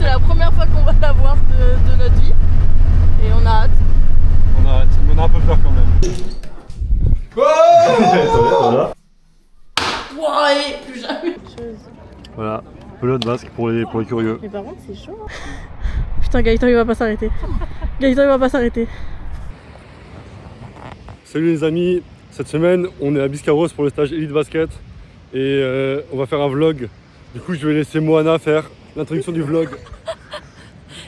la première fois qu'on va la voir de notre vie. Et on a hâte. On a hâte, mais on a un peu peur quand même. Voilà. Wow, et plus jamais. Voilà, pelote basque pour les curieux. Mais par contre, c'est chaud. Hein. Putain, Gaëtan, il va pas s'arrêter. Gaëtan, il va pas s'arrêter. Salut les amis, cette semaine on est à Biscarrosse pour le stage Elite Basket et on va faire un vlog. Du coup je vais laisser Moana faire l'introduction du vlog.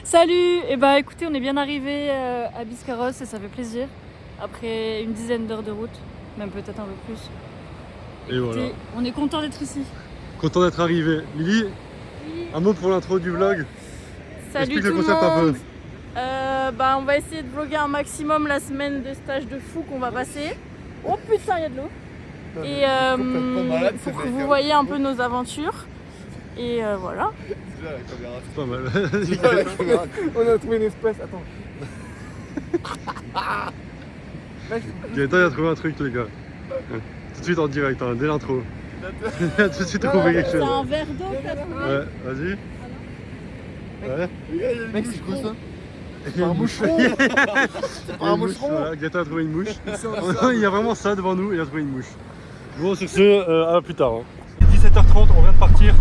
Salut. Et bah écoutez, on est bien arrivé à Biscarrosse et ça fait plaisir. Après une dizaine d'heures de route, même peut-être un peu plus. Et Écoutez, voilà. on est content d'être ici. Content d'être arrivé. Lily, un mot pour l'intro du vlog. Salut Explique tout le le concept monde. un peu. On va essayer de vlogger un maximum la semaine de stage de fou qu'on va passer. Oh putain, il y a de l'eau. Et pour que vous voyez un peu nos aventures. Et voilà. C'est pas mal. On a trouvé une espèce, attends. Gaëtan il a trouvé un truc les gars. Tout de suite en direct, hein, dès l'intro. Il a tout de suite trouvé quelque C'est chose. un verre d'eau que t'as trouvé. Ouais, vas-y. Ouais. Mec, c'est quoi ça? C'est un moucheron. C'est pas un moucheron. Voilà, Gaëtan a trouvé une mouche. Il y a vraiment ça devant nous, il a trouvé une mouche. Bon, sur ce, à plus tard. Hein. 17h30, on vient de partir.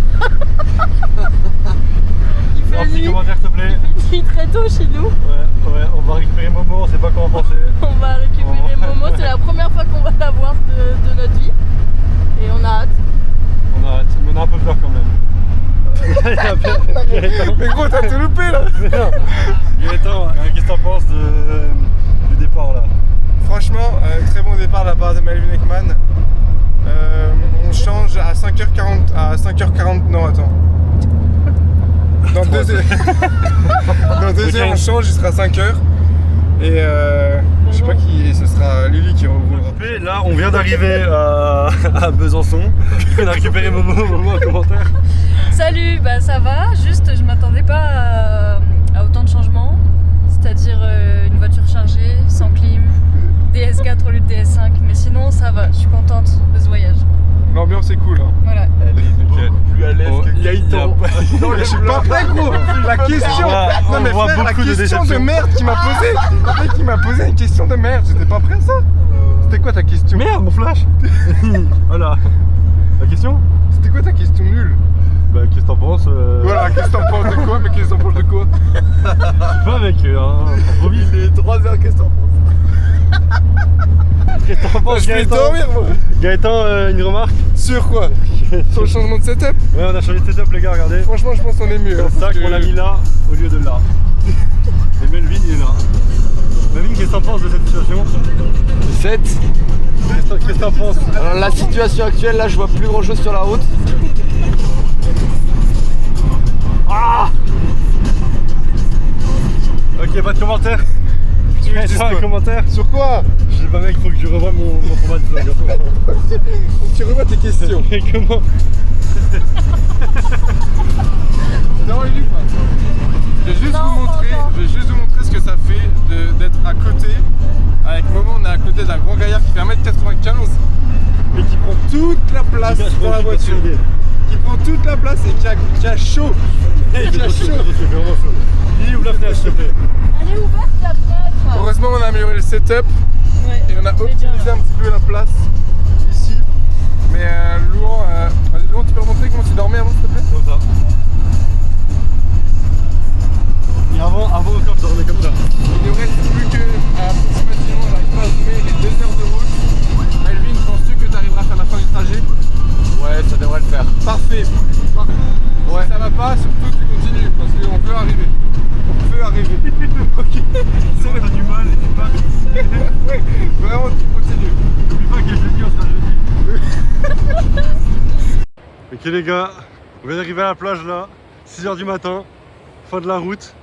Il fait Un petit nuit. commentaire s'il te plaît. Il fait nuit très tôt chez nous. Ouais, on va récupérer Momo, on sait pas comment penser. On va récupérer Momo. C'est la première fois qu'on va la voir de notre vie. Et on a hâte. On a hâte, mais on a un peu peur quand même. Gaëtan. Mais gros, t'as tout loupé là. Mais non. Gaëtan, qu'est-ce que t'en penses du départ là? Franchement, très bon départ de la part de Melvin Ekman. On change à 5h40. À 5h40. Non, attends. Dans 2 heures. Dans 2 heures, on change, il sera 5h. Et je sais pas qui. Ce sera Lily qui roulera. Et là, on vient d'arriver à Besançon. On a récupéré Momo en commentaire. Salut, bah ça va, juste je m'attendais pas à autant de changements. C'est-à-dire une voiture chargée, sans clim, DS4 au lieu de DS5. Mais sinon ça va, je suis contente de ce voyage. L'ambiance est cool. Hein. Voilà. Elle est beaucoup plus à l'aise que Gaëtan. Non, mais je suis pas prêt, gros. La question. Non, mais frère, la question de merde qui m'a posé. Le mec qui m'a posé une question de merde. J'étais pas prêt à ça. C'était quoi ta question? Merde, mon flash. Voilà. La question? C'était quoi ta question nulle? Bah, qu'est-ce que t'en penses Voilà, qu'est-ce que t'en penses de quoi? Mais qu'est-ce que t'en penses de quoi? Pas mec, improvise. Il est 3h, qu'est-ce que t'en penses? Qu'est-ce que t'en penses, Je vais Gaëtan? dormir, moi. Gaëtan, une remarque? Sur quoi? Sur le changement de setup? Ouais, on a changé de setup les gars, regardez. Franchement, je pense qu'on est mieux. Comme ça qu'on l'a mis là au lieu de là. Et Melvin il est là. Melvin, qu'est-ce que t'en penses de cette situation? 7. Qu'est-ce que t'en penses? Alors la situation actuelle, là je vois plus grand chose sur la route. Ah! Ok, pas de commentaire. Tu veux dis un quoi? commentaire? Sur quoi? Je sais pas mec, il faut que je revoie mon format de vlog. Tu revois tes questions. Et comment? Non, il est pas. Je vais juste vous montrer ce que ça fait d'être à côté. Avec Momo, on est à côté d'un grand gaillard qui fait 1m95 mais qui prend toute la place dans la voiture. Qui prend toute la place et qui a chaud. Qui a chaud. Il ouvre la fenêtre s'il te plaît. Elle est ouverte la fenêtre. Heureusement, on a amélioré le setup Ouais. et on a optimisé un petit peu la place ici. Mais Louan, Louan, tu peux remontrer comment tu dormais avant s'il te plaît? Comme ça. Et avant encore, je dormais comme ça. Il ne reste plus que approximativement, j'arrive pas à zoomer, les 2 heures de route. Melvin, penses-tu que tu arriveras à faire la fin du trajet? Ouais, ça devrait le faire. Parfait. Ouais. Si ça va pas, surtout tu continues parce qu'on peut arriver. On peut arriver. Ok. Si on a du mal, c'est pas. Ouais, vraiment tu continues. N'oublie pas qu'il est jeudi, on sera jeudi. Ok les gars, on vient d'arriver à la plage là, 6h du matin, fin de la route.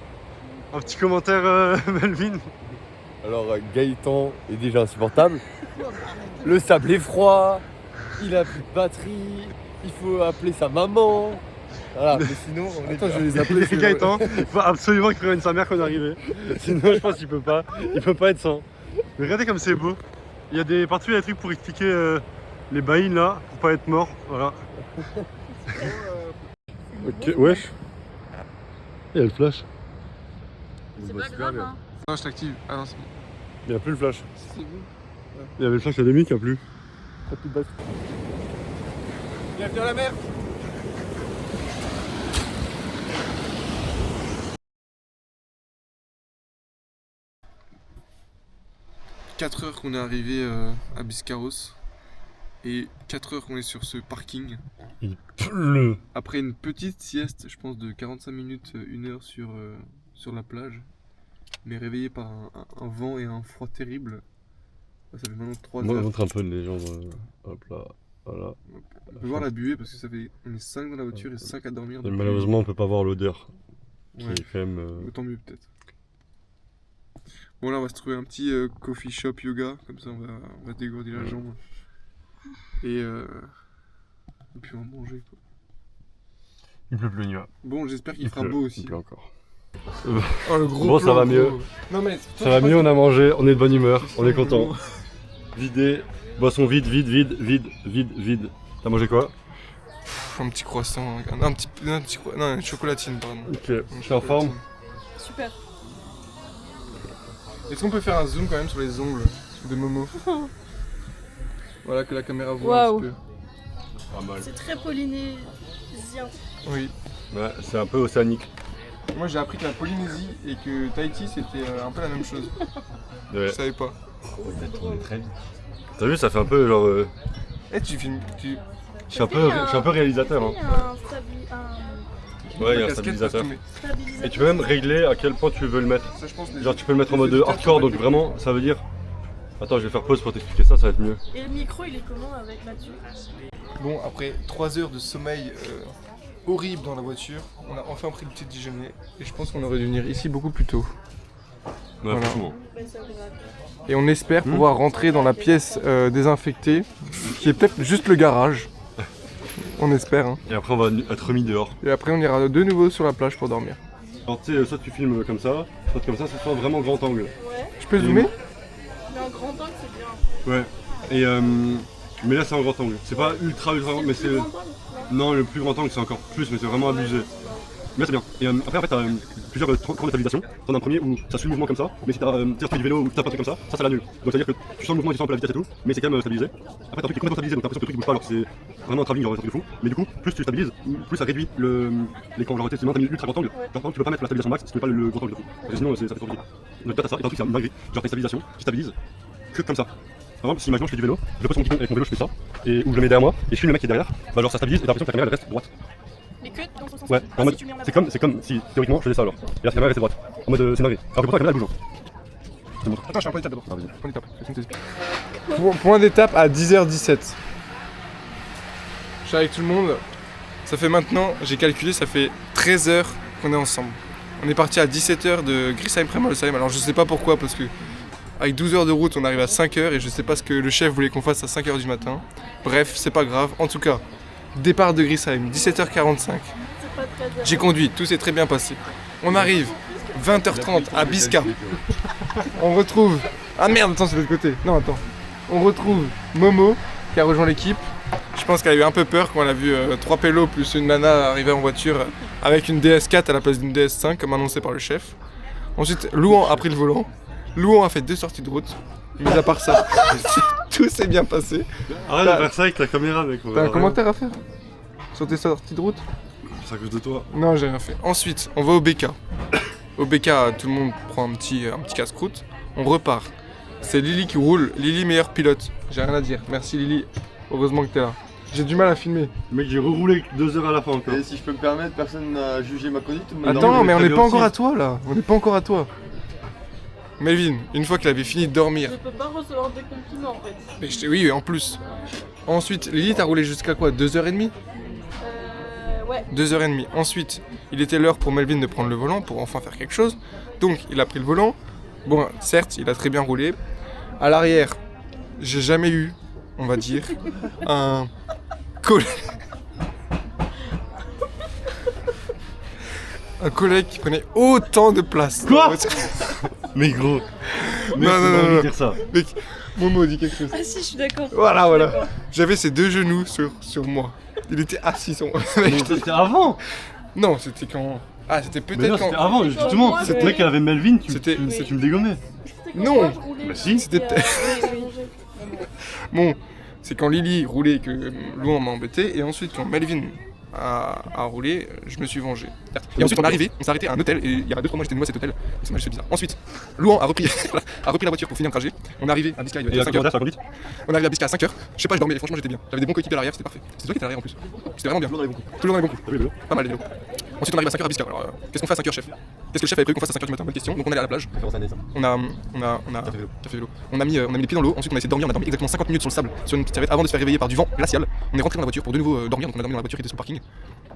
Un petit commentaire Melvin. Alors Gaëtan est déjà insupportable. Le sable est froid, il a plus de batterie, il faut appeler sa maman. Voilà, mais sinon on est. Attends, je vais les appeler. Et Gaëtan, il faut absolument qu'il prévienne sa mère qu'on est arrivé. Sinon je pense qu'il peut pas être sans. Mais regardez comme c'est beau. Il y a partout il y a des trucs pour expliquer les baïnes là, pour pas être mort. Voilà. Ok, wesh. Il y a le flash. C'est Bon, pas super grave, bien. hein. Non, je t'active. Ah non, c'est bon. Il n'y a plus le flash. C'est bon. Il y avait le flash académique, il n'y a plus. Bienvenue à la mer. 4 heures qu'on est arrivé à Biscarrosse et 4 heures qu'on est sur ce parking. Il pleut. Après une petite sieste, je pense de 45 minutes, 1 heure sur la plage, mais réveillé par un vent et un froid terrible. Ça fait maintenant 3 heures. Montre un peu de légende. Hop là. Voilà. On peut voir la buée parce que ça fait. On est 5 dans la voiture et 5 à dormir. Et depuis- malheureusement, on peut pas voir l'odeur. Qui Ouais. est quand même. Autant mieux peut-être. Bon là on va se trouver un petit coffee shop yoga, comme ça on va se dégourdir la jambe. Et puis on va manger quoi. Il pleut plus, on y va. Bon j'espère qu'il fera pleut, beau Il aussi. pleut encore. Oh le gros Bon, ça plan, va gros. mieux. Non mais Ça va mieux, on a mangé, on est de bonne humeur, on est content. Vidé, boisson vide. T'as mangé quoi? Un petit croissant, non une chocolatine pardon. Ok, je suis en forme. Super. Est-ce qu'on peut faire un zoom quand même sur les ongles de Momo? Voilà que la caméra voit Waouh. un petit peu. Pas mal. C'est très polynésien. Oui. Ouais, c'est un peu océanique. Moi j'ai appris que la Polynésie et que Tahiti c'était un peu la même chose. Ouais. Je savais pas. T'as vu, ça fait un peu genre. Eh tu filmes, Je suis un peu réalisateur. Hein. Ouais, il y a un casquette, stabilisateur. parce que- Et tu peux même régler à quel point tu veux le mettre. Ça, je pense, les- Genre, tu peux le mettre en mode les hardcore, donc vraiment, ça veut dire. Attends, je vais faire pause pour t'expliquer ça, ça va être mieux. Et le micro, il est comment avec là-dessus? Bon, après 3 heures de sommeil horrible dans la voiture, on a enfin pris le petit déjeuner et je pense qu'on aurait dû venir ici beaucoup plus tôt. Ouais, Voilà. franchement. Et on espère pouvoir rentrer dans la pièce désinfectée, qui est peut-être juste le garage. On espère. Hein. Et après, on va être remis dehors. Et après, on ira de nouveau sur la plage pour dormir. Alors, tu sais, soit tu filmes comme ça, c'est soit vraiment grand angle. Ouais, Je peux zoomer? mais en grand angle, c'est bien. Ouais. Et mais là, c'est en grand angle. C'est pas ultra grand, mais c'est. Grand angle, Non, le plus grand angle, c'est encore plus, mais c'est vraiment abusé. Mais là, c'est bien. Et après, en fait, t'as plusieurs crans de stabilisation. T'en as un premier où ça suit le mouvement comme ça, mais si t'as du vélo ou t'as pas un truc comme ça l'annule. Donc, ça veut dire que tu sens le mouvement, tu sens un peu la vitesse et tout, mais c'est quand même stabilisé. Après, t'as un truc qui est complètement stabilisé, donc t'as l'impression que le truc bouge pas alors que c'est vraiment un travelling, genre un truc de fou. Mais du coup, plus tu stabilises, plus ça réduit l'écran. Genre, tu sais, t'as mis ultra grand angle. Genre, par exemple, tu peux pas mettre la stabilisation max si tu mets pas le grand angle de fou. Parce que sinon, ça fait trop compliqué. Donc, t'as ça, et t'as un truc, c'est un dinguerie. Genre, t'as une stabilisation qui stabilise que comme ça. Par exemple, si imaginons je fais du vélo, je pose mon guidon avec mon vélo, je fais ça, et où je le mets derrière moi, et je filme le mec qui est derrière, bah genre ça stabilise et t'as l'impression que la caméra elle reste droite. mais que dans son sens. Ouais, Ah, en mode, si tu mets en c'est avant. comme si théoriquement je faisais ça alors. Et là, la caméra reste droite. En mode c'est dingue. Alors que pourtant la caméra elle bouge. Je te montre. Attends, je fais un point d'étape d'abord. Ah, vas-y. Point d'étape. Point d'étape à 10h17. Je suis avec tout le monde. Ça fait maintenant, j'ai calculé, ça fait 13 heures qu'on est ensemble. On est parti à 17h de Grisheim-Premolsheim. Alors je sais pas pourquoi, parce que avec 12 heures de route, on arrive à 5 heures et je sais pas ce que le chef voulait qu'on fasse à 5 heures du matin. Bref, c'est pas grave. En tout cas, départ de Grisheim, 17h45. C'est pas très bien. J'ai conduit, tout s'est très bien passé. On arrive 20h30 à Bisca. On retrouve. Ah merde, attends, c'est de l'autre côté. Non, attends. On retrouve Momo qui a rejoint l'équipe. Je pense qu'elle a eu un peu peur quand elle a vu 3 pélos plus une nana arriver en voiture avec une DS4 à la place d'une DS5 comme annoncé par le chef. Ensuite, Louan a pris le volant. Louan a fait 2 sorties de route. Mis à part ça, tout s'est bien passé. Arrête de faire ça avec la caméra, mec. T'as un commentaire à faire sur tes sorties de route? C'est à cause de toi. Non, j'ai rien fait. Ensuite, on va au BK. Au BK, tout le monde prend un petit casse-croûte. On repart. C'est Lily qui roule. Lily, meilleure pilote. J'ai rien à dire. Merci Lily. Heureusement que t'es là. J'ai du mal à filmer. Mec, j'ai reroulé 2 heures à la fin encore. Et si je peux me permettre, personne n'a jugé ma conduite. Attends, mais on n'est très pas bien encore aussi. à toi là. On n'est pas encore à toi. Melvin, une fois qu'il avait fini de dormir. Je peux pas recevoir des compliments en fait. Mais oui, en plus. Ensuite, Lily, t'as roulé jusqu'à quoi? 2h30? Ouais. 2h30. Ensuite, il était l'heure pour Melvin de prendre le volant pour enfin faire quelque chose. Donc, il a pris le volant. Bon, certes, il a très bien roulé. À l'arrière, j'ai jamais eu, on va dire, un collègue. Un collègue qui prenait autant de place. Quoi? Mais gros. Mec, Non, non, c'est non, pas envie non. de dire ça. Mec, Momo dit quelque chose. Ah si, je suis d'accord. Voilà, voilà. J'avais ses 2 genoux sur moi. Il était assis sur moi. Mec, Mais c'était avant. Non, c'était quand Ah, c'était Mais peut-être non, quand. c'était avant, justement. moi, C'était mais- le mec qui avait Melvin, tu C'était- me dégommais. Non. Moi, je roulais, Bah si. C'était j'étais, Bon, c'est quand Lily roulait que Louan m'a embêté, et ensuite quand Melvin a roulé, je me suis vengé. Et ensuite on est arrivé, on s'est arrêté à un hôtel, et il y a 2-3 mois j'étais nouveau à cet hôtel, et ça m'a juste fait bizarre. Ensuite, Louan a repris, a repris la voiture pour finir le trajet, on est arrivé à Biscay, il Et était la 5h. commentaire sur la conduite. On est arrivé à Biscay à 5h, je sais pas, je dormais, franchement j'étais bien. J'avais des bons coéquipiers à l'arrière, c'était parfait. C'était toi qui étais à l'arrière en plus. C'était vraiment bien. Toujours dans les bons coups. T'as vu le vélo? Pas mal les vélos. Ensuite on arrive à 5h à Biscay. Alors qu'est-ce qu'on fait à 5h, chef? Qu'est-ce que le chef avait prévu qu'on fasse à 5h du matin? Bonne question. Donc on est allé à la plage. On a café vélo. On a mis les pieds dans l'eau, ensuite on a essayé de dormir, on a dormi exactement 50 minutes sur le sable sur une petite serviette avant de se faire réveiller par du vent glacial. On est rentré dans la voiture pour de nouveau dormir, donc on a dormi dans la voiture qui était sur le parking.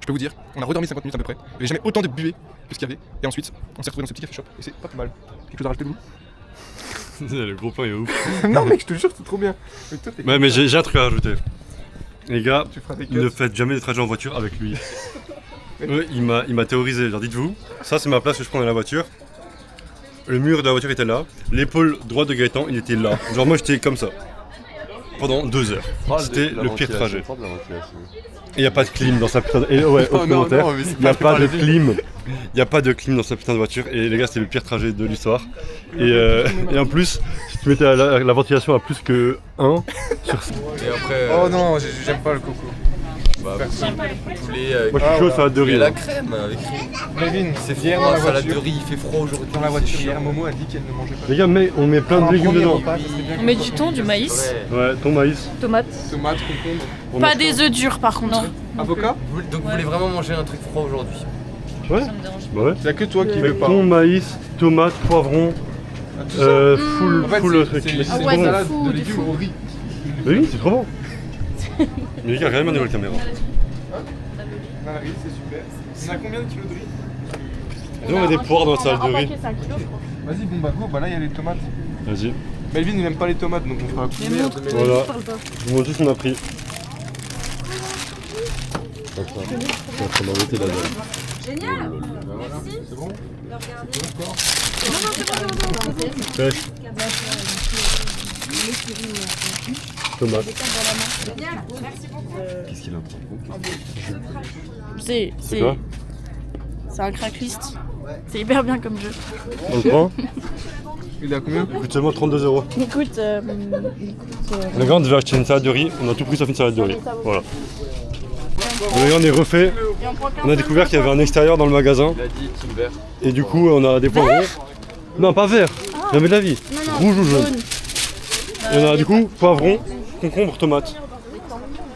Je peux vous dire, on a redormi 50 minutes à peu près. Il n'y avait jamais autant de buée que ce qu'il y avait. Et ensuite, on s'est retrouvé dans ce petit café shop et c'est pas plus mal. Quelque chose à rajouter, Lou? Le gros plan est ouf. Non mec, je te jure, c'est trop bien. Mais toi, t'es- Ouais, mais j'ai un truc à rajouter. Les gars, Tu feras des cuts. ne faites jamais des trajets en voiture avec lui. Ouais, il m'a terrorisé. Genre, dites-vous, ça c'est ma place que je prends dans la voiture. Le mur de la voiture était là. L'épaule droite de Gaëtan, il était là. Genre, moi j'étais comme ça. Pendant 2 heures. C'était le pire trajet. Et il n'y a pas de clim dans sa putain de... Et ouais, Oh autre non, commentaire. non, mais c'est Il n'y a pas pas de le clim. Il n'y a pas de clim dans sa putain de voiture. Et les gars, c'était le pire trajet de l'histoire. Et en plus, si tu mettais la ventilation à plus que 1 sur... Et après, Oh non, j'aime pas le coco. bah, poulet Moi je suis chaud, salade de riz. et la là. crème avec riz. Melvin, C'est hier froid, dans la salade de voiture. riz, il fait froid aujourd'hui. Dans la voiture, hier, Momo a dit qu'elle ne mangeait pas. Les gars, mais on met plein de légumes dedans. On met du thon, du maïs, Ouais, ton maïs. tomates. Tomates, concombre, On Pas met- des œufs durs par contre. avocat. Donc vous voulez vraiment manger un truc froid aujourd'hui? Ouais, Ça me dérange. bah ouais. Il y a que toi qui veux pas. Thon, maïs, tomates, poivrons, Ah, tout ça. full, En fait, full truc. c'est Mais c'est c'est une ouais, trop bon. salade fou, de de légumes fou. au riz. Oui, c'est trop bon. Mais les gars, regardez-moi de la caméra. Dans la riz, c'est super. On a combien de kilos de riz? Viens, on met des poires dans la salade de riz. Vas-y, bon bah go, bah là il y a les tomates. Vas-y. Melvin il aime pas les tomates donc on fera la merde. Voilà. Je vous montre tout ce qu'on a pris. Pêche. Tomate. Qu'est-ce qu'il a C'est quoi? c'est un cracklist. C'est hyper bien comme jeu. On le prend. Il est à combien? Il coûte seulement 32 €. Écoute, Les gars, on devait acheter une salade de riz. On a tout pris sauf une salade de riz. Voilà. Les gars, on est refait. On a découvert qu'il y avait un extérieur dans le magasin. Il a dit team vert. Et du coup, on a des poivrons. Non, pas vert. Jamais de la vie. Rouge ou jaune. Et on a du coup poivron, concombre, tomate.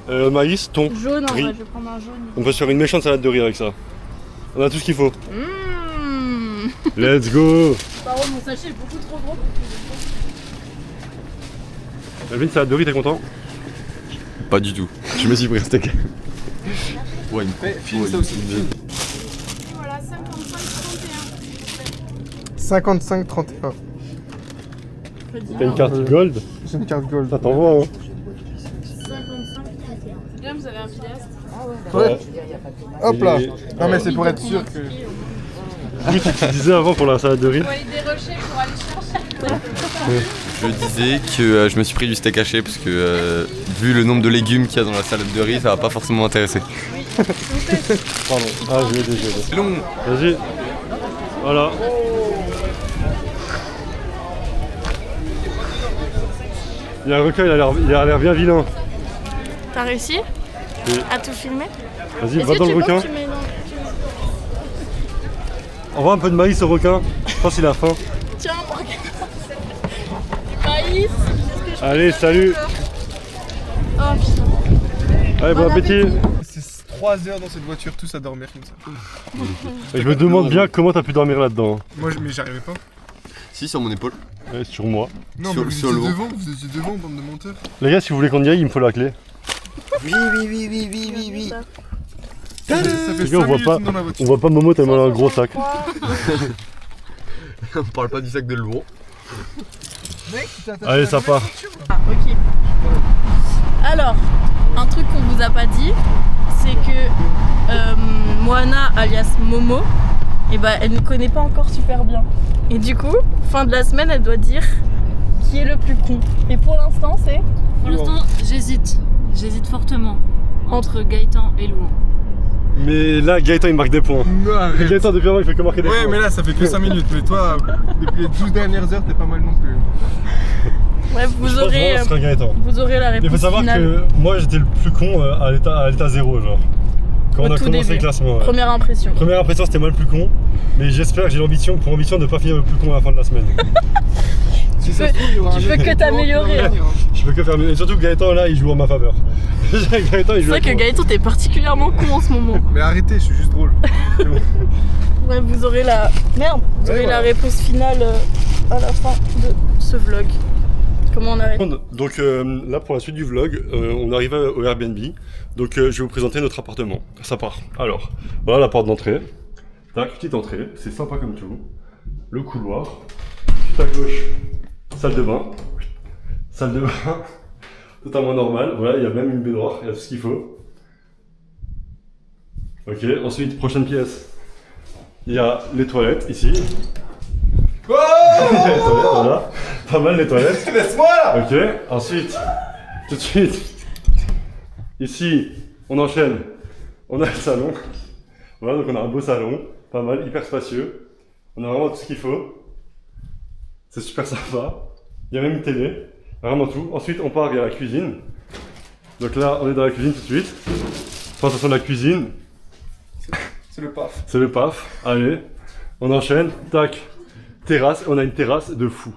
Maïs, thon, jaune en riz. vrai, je vais prendre un jaune. On peut se faire une méchante salade de riz avec ça. On a tout ce qu'il faut. Mmh. Let's go. Par contre, mon sachet est beaucoup trop gros. Melvin, salade de riz, t'es content? Pas du tout. Je me suis pris un steak. Ouais, Filme ça aussi. Voilà, 55-31. 55-31. T'as une carte gold? C'est une carte gold. Ça t'envoie, hein? 55-31. Là, vous avez un vidéaste. Ouais. Hop là. Et- Non mais c'est pour être sûr que. Oui, tu disais avant pour la salade de riz. Faut aller dérocher pour aller chercher. Je disais que je me suis pris du steak haché parce que vu le nombre de légumes qu'il y a dans la salade de riz, ça va pas forcément m'intéresser. Pardon. Ah, je l'ai déjà. C'est long. Vas-y. Voilà. Il y a un requin, il a l'air bien vilain. T'as réussi Oui. à tout filmer? Vas-y, Est-ce va que dans tu le penses requin. que tu mets Envoie un peu de maïs au requin. Je pense qu'il a faim. Tiens, regarde. Du maïs. Qu'est-ce que je Allez, salut. Oh putain. Allez, bon appétit. C'est 3 heures dans cette voiture, tous à dormir comme ça. Et je me demande bien comment t'as pu dormir là-dedans. Moi mais j'y arrivais pas. Si, sur mon épaule. Ouais, sur moi. Non Sur- mais sur le haut. vous étiez devant, bande de menteurs. Les gars, si vous voulez qu'on y aille, il me faut la clé. Oui. Ça fait Les 5 gars, on voit minutes pas, dans la on voiture. voit pas Momo tellement il a un gros sac. On parle pas du sac de Louan. Mec, tu t'es attaché Allez, à ça la part. voiture, là. Ah, ok. Alors, un truc qu'on vous a pas dit, c'est que Moana, alias Momo, et bah, elle ne connaît pas encore super bien. Et du coup, fin de la semaine, elle doit dire qui est le plus con. Et pour l'instant, c'est Pour l'instant, j'hésite. J'hésite fortement entre Gaëtan et Louan. Mais là, Gaëtan il marque des points. Non, arrête. Gaëtan, depuis avant, il fait que marquer des points. Ouais, mais là, ça fait que 5 minutes. Mais toi, depuis les 12 dernières heures, t'es pas mal non plus. Bref, Je pense vraiment que ce sera Gaëtan. vous aurez la Mais réponse faut savoir finale. que moi, j'étais le plus con à l'état 0, genre. Quand Au on a tout commencé début. le classement. Ouais. Première impression. Première impression, c'était moi le plus con. Mais j'espère que j'ai l'ambition de ne pas finir le plus con à la fin de la semaine. Si ça se trouve, il y aura un tu mec peux que t'améliorer, hein. Je peux que faire mieux. Et surtout, Gaëtan, là, il joue en ma faveur. Gaëtan, il C'est joue vrai avec que moi. Gaëtan, t'es particulièrement con en ce moment. Mais arrêtez, je suis juste drôle. Ouais, vous aurez la... Merde, vous aurez la réponse finale à la fin de ce vlog. Comment on arrête? Donc là, pour la suite du vlog, on arrive au Airbnb. Donc je vais vous présenter notre appartement. Ça part. Alors, voilà la porte d'entrée. Tac, petite entrée. C'est sympa comme tout. Le couloir. Tout à gauche, salle de bain. Salle de bain. Totalement normal. Voilà, il y a même une baignoire. Il y a tout ce qu'il faut. Ok, ensuite, prochaine pièce. Il y a les toilettes ici. Oh Il y a les toilettes, voilà. Pas mal les toilettes. Laisse-moi là. Ok, ensuite, tout de suite, ici, on enchaîne. On a le salon. Voilà, donc on a un beau salon. Pas mal, hyper spacieux. On a vraiment tout ce qu'il faut. C'est super sympa. Il y a même une télé. Vraiment tout. Ensuite, on part, il y a la cuisine. Donc là, on est dans la cuisine tout de suite. Présentation de la cuisine. C'est le paf. C'est le paf. Allez, on enchaîne. Tac. Terrasse. On a une terrasse de fou.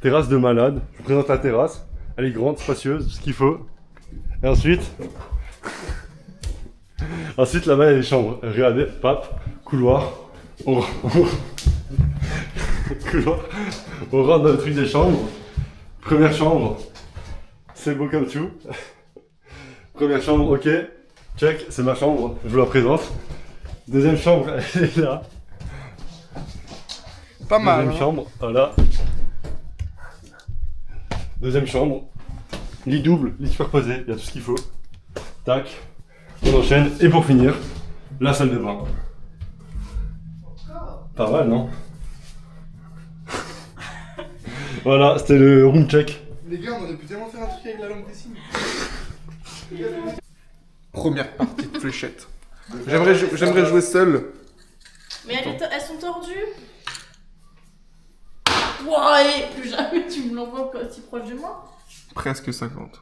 Terrasse de malade. Je vous présente la terrasse. Elle est grande, spacieuse, tout ce qu'il faut. Et ensuite... Ensuite, là-bas, il y a les chambres. Regardez, pape, couloir. Couloir. On rentre dans le truc des chambres. Première chambre. C'est beau comme tout. Première chambre, ok. Check, c'est ma chambre. Je vous la présente. Deuxième chambre, elle est là. Pas mal. Deuxième chambre, voilà. Deuxième chambre. Lit double, lit superposé, il y a tout ce qu'il faut. Tac. On enchaîne. Et pour finir, la salle de bain. Pas mal, non? Voilà, c'était le room check. Les gars, on aurait pu tellement faire un truc avec la langue des signes. Première partie de fléchette. J'aimerais jouer seul. Mais elles sont tordues. Ouah, et plus jamais tu me l'envoies si proche de moi. Presque 50.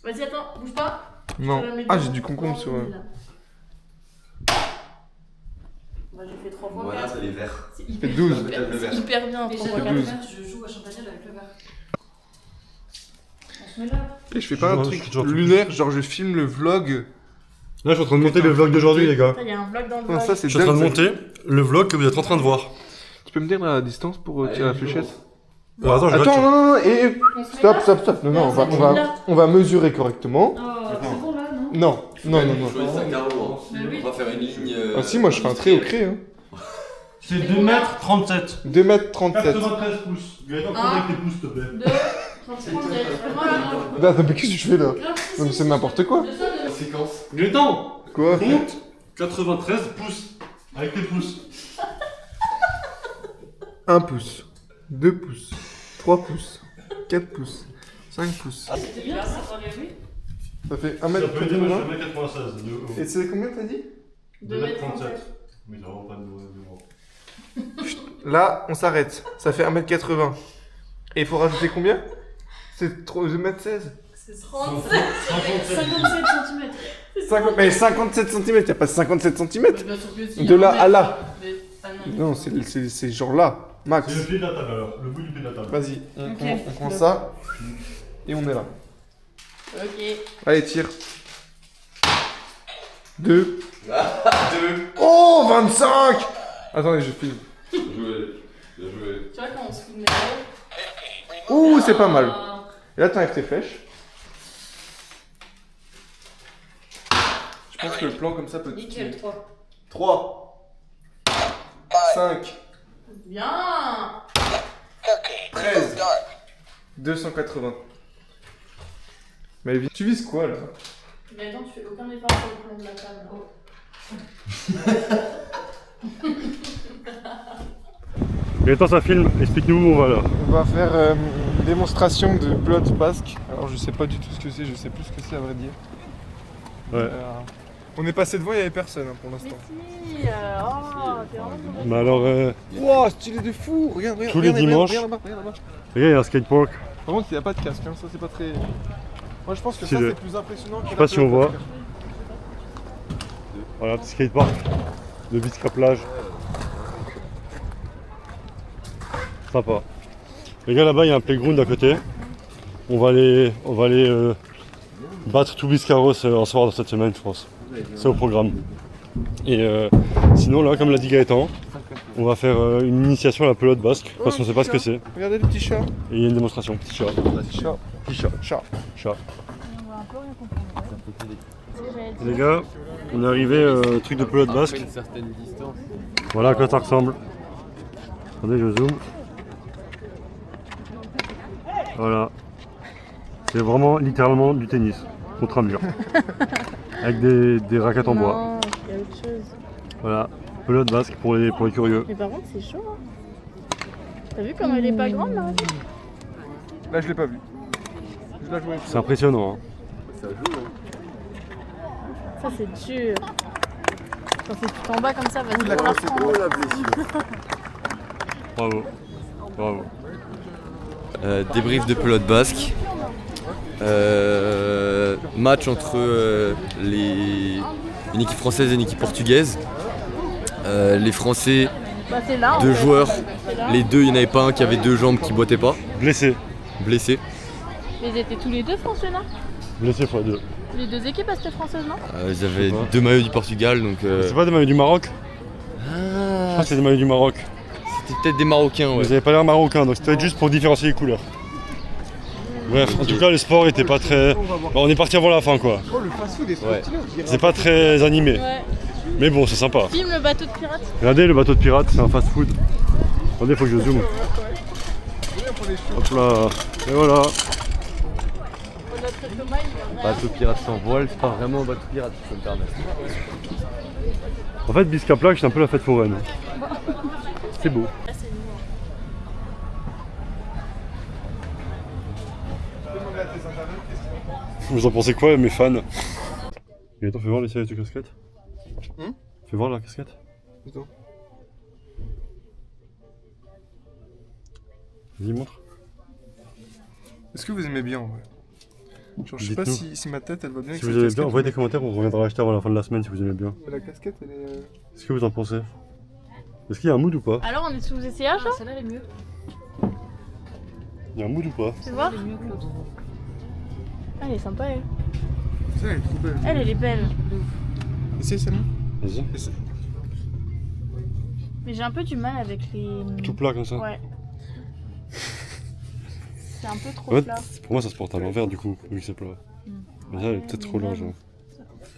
Vas-y, attends, bouge pas. Non. Je la mets Ah, dans- j'ai du concombre sur... dans le lit, là. Bah, j'ai fait 3 fois. Voilà, quatre. c'est les verts. C'est Fait hyper, 12. c'est hyper bien. Mais 3 fois j'adore le 12. quatre. verre, je joue à Champagnol avec le verre. On se met là. Et je fais pas un Ouais, truc je suis toujours- lunaire, genre je filme le vlog. Là, je suis en train de monter le vlog d'aujourd'hui, les gars. Il y a un vlog dans le Non, vlog. ça c'est Je suis en train de dingue, ça. monter le vlog que vous êtes en train de voir. Tu peux me dire la distance pour tirer la fléchette? Bon, attends, je Attends, reste- non, et On se met stop, là. stop, stop. Non, non, Là, c'est là. on va mesurer correctement. Oh, c'est bon là, non? Non, non, non, non. Jouer 5 carreaux, hein. Mais oui. On va faire une ligne. Ah si, moi je fais un trait au cré. Hein. C'est 2m37. 2m37. 93 pouces. Gaëtan, prends avec tes pouces, s'il te plaît. 2, 37. Voilà. Bah, mais qu'est-ce que tu fais là? Non, mais c'est n'importe quoi. Séquence. Gaëtan, Quoi? compte 93 pouces. Avec tes pouces. 1 pouce, 2 pouces, 3 pouces, 4 pouces, 5 pouces. C'était bien, ça paraît, oui. Ça fait Ça peut dire, moi, 1m80. je fais 1m96 de haut. Et c'est combien t'as dit? 2m37. Mais j'ai vraiment pas de mots. Là, on s'arrête. Ça fait 1m80. Et il faut rajouter combien? C'est 2m16. C'est 37. 57 cm. 50... Mais 57 cm, y'a pas 57 cm. Bien sûr que si, De là hein, à là. mais- ah non. Non, c'est genre là, max. C'est le pied de la table alors, le bout du pied de la table. Vas-y, on, Ok. on prend ça. Et on est là. Ok. Allez, tire. 2. Oh, 25. Attendez, je filme. Bien joué. Bien joué. Tu vois quand on se fout de mes rêves. Ouh, c'est pas mal. Ah. Et là, t'enlèves tes flèches. Je pense que le plan comme ça peut... Nickel, 3. 3. 5. Bien. 13. 280. Mais tu vises quoi là? Mais attends, tu fais aucun effort sur le plan de la table. Oh. Gaëtan, ça filme, explique-nous où on va là. On va faire une démonstration de Blood Basque. Alors je sais pas du tout ce que c'est, je sais plus ce que c'est à vrai dire. Ouais. On est passé devant, il n'y avait personne hein, pour l'instant. Mais si, t'es vraiment mauvais. Mais alors, Wow, stylé de fou. Regarde, regarde. Tous les regarde, dimanches. Regarde là-bas, regarde là-bas. regarde, il y a un skatepark. Par contre, il n'y a pas de casque, hein. Ça c'est pas très... Moi je pense que ça Stylé. c'est plus impressionnant que... Je sais pas si on voit. Voilà, petit skatepark de Visca plage. Sympa. Les gars, là-bas, il y a un playground à côté. On va aller battre tout Biscarrosse en soir de cette semaine, je pense. C'est au programme. Et sinon, là, comme l'a dit Gaëtan, on va faire une initiation à la pelote basque, parce qu'on sait pas ce que c'est. Et Regardez le petit chat. il y a une démonstration. Petit chat. Petit chat. Petit chat. Chat. Chat. On va un peu rien comprendre. C'est ce que j'allais dire. Les gars, on est arrivé au truc de pelote basque. Une certaine distance. Voilà à quoi ça ressemble. Attendez, je zoome. Voilà. C'est vraiment littéralement du tennis contre un mur. Avec des raquettes en bois. Non, il y a autre chose. Voilà. Pelote basque pour les curieux. Mais par contre, c'est chaud. Hein. T'as vu comment elle est pas grande la raquette? Là je l'ai pas vu. Je l'ai joué. C'est impressionnant. Hein. Ça joue, hein. Ça, c'est dur. Quand c'est tout en bas comme ça, vas-y, la on la grosse prend. Oh la blessure. Bravo. Bravo. Débrief de pelote basque. Match entre une équipe française et une équipe portugaise. Les Français, Bah, c'est là. en 2 fait. joueurs. C'est là. Les deux, il n'y en avait pas un qui avait 2 jambes qui boitait pas, Blessé. blessé. Mais ils étaient tous les deux français, non? Blessé x2. Les deux équipes, elles étaient françaises, non? Ils avaient pas. 2 maillots du Portugal, donc. C'est pas des maillots du Maroc? Je crois que c'est des maillots du Maroc. C'était peut-être des Marocains, ouais. Vous avez pas l'air marocain, donc c'était juste pour différencier les couleurs. Bref, en tout cas, le sport était pas très. Bon, on est parti avant la fin, quoi. Oh le fast-food est trop Ouais. stylé. on dirait C'est pas très animé. Ouais. Mais bon, c'est sympa. Filme le bateau de pirates. Regardez le bateau de pirate, c'est un fast food. Attendez, faut que je zoome. Hop là. Et voilà. Notre Thomas, il vient Bateau pirate sans voile, c'est pas vraiment un bateau pirate, si ça me permet. En fait, Bisca plage, c'est un peu la fête foraine. C'est beau. Là, c'est nous. Vous en pensez quoi, mes fans? Et attends, fais voir les séries de casquettes. Fais voir la casquette. Attends. Vas-y, montre. Est-ce que vous aimez bien en vrai? Genre, je sais pas Dites-nous. si ma tête elle va bien avec Si vous cette aimez casquette. bien, envoyez des commentaires, on reviendra acheter avant la fin de la semaine si vous aimez bien. La casquette elle est... Qu'est-ce que vous en pensez? Est-ce qu'il y a un mood ou pas? Alors, on est sous essayage là? Celle-là, elle est mieux. Il y a un mood ou pas? Tu vois? Elle est mieux que l'autre. Ah, elle est sympa, elle. Ça elle est trop belle. Elle est belle. Essaye celle-là. Vas-y. Essaye. Mais j'ai un peu du mal avec les. Tout plat comme ça. Ouais. C'est un peu trop En fait, plat. pour moi, ça se porte à l'envers du coup, vu que c'est plat. Mais ça, elle est peut-être trop large. Hein.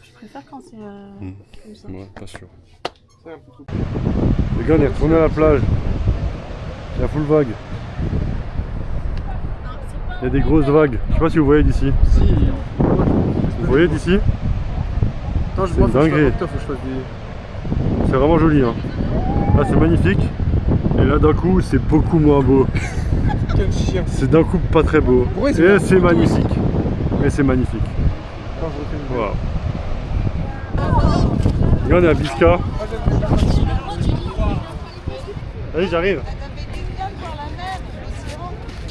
Je préfère quand c'est comme ça. Ouais, pas sûr. Ça est un peu trop. Les gars, on est retourné à la plage. Il y a full vague. Il y a des grosses vagues. Je sais pas si vous voyez d'ici. Si. Vous voyez d'ici? Attends, je C'est une dinguerie. faut que je fasse des... C'est vraiment joli. Hein. Là, c'est magnifique. Et là, d'un coup, c'est beaucoup moins beau. Quel chien. C'est d'un coup pas très beau. Pourquoi ils Et ont c'est pas de magnifique. Et c'est magnifique. Attends, je refais une... Voilà. Les gars, on est à Bisca. Allez, j'arrive.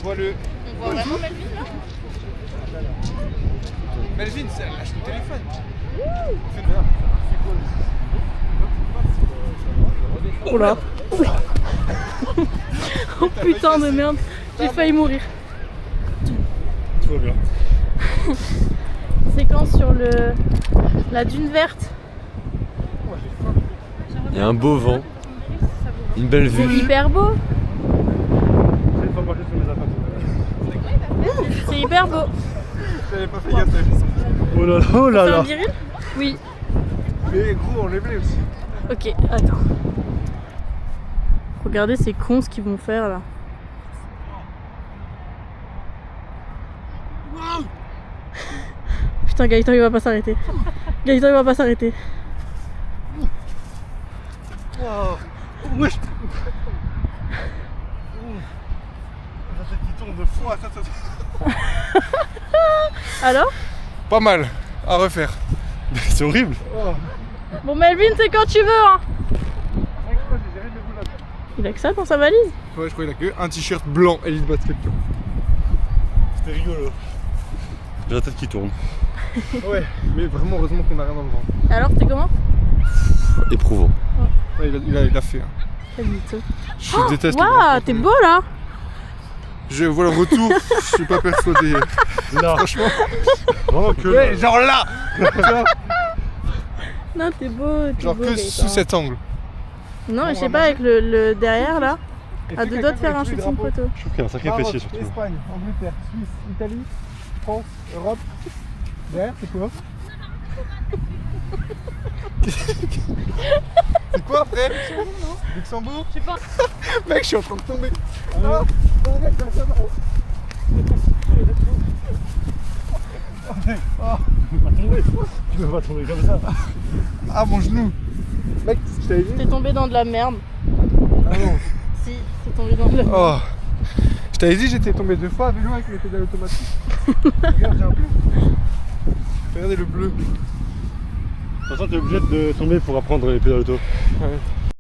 Vois-le. On voit vraiment Melvin là? Melvin, c'est lâche le téléphone. Oh là! Oh putain de merde! J'ai failli mourir. Tout va bien. Séquence sur la dune verte. Il y a un beau vent, une belle C'est vue. hyper beau. J'essaie de pas marcher sur mes affaires. C'est hyper beau. J'avais pas fait gaffe, t'avais fait ça. Oh là là, oh là C'est un là. viril? Oui. Mais gros, on les met aussi. Ok, attends. Regardez ces cons ce qu'ils vont faire là. Putain, Gaëtan il va pas s'arrêter. Gaëtan il va pas s'arrêter. Wow. Wesh. La tête qui tourne de fou. Alors? Pas mal. À refaire. C'est horrible. Bon Melvin, c'est quand tu veux hein. Il a que ça dans sa valise? Ouais, je crois qu'il a que un t-shirt blanc Elite Basket. C'était rigolo. J'ai la tête qui tourne. Ouais, mais vraiment heureusement qu'on a rien dans le ventre. Alors t'es comment? Éprouvant. Ouais, il a fait. Hein. Quel mytho. Je déteste. les Waouh, grands t'es contenus. beau là. Je vois le retour, je suis pas persuadé. Là, Franchement. vraiment que. Ouais, genre là. Non, t'es beau. Genre beau, que Gaëtan. sous cet angle. Non, mais je sais on va pas, avec le derrière là. À deux doigts de faire un shooting photo. Je trouve qu'il y a un sacré fessier surtout. Espagne, Angleterre, Suisse, Italie, France, Europe. Derrière, c'est quoi? C'est quoi après? Luxembourg? Je sais pas. Mec, je suis en train de tomber. Ah, arrête, ça va. Tu peux pas tomber comme ça. Ah, mon genou. Mec, je t'avais dit. T'es tombé dans de la merde. Ah non. Si, t'es tombé dans de la merde. Oh. Je t'avais dit, j'étais tombé 2 fois à vélo avec mes pédales automatiques. Regarde, j'ai un bleu. Regardez le bleu. De toute façon, t'es obligé de tomber pour apprendre les pédales auto. Ouais.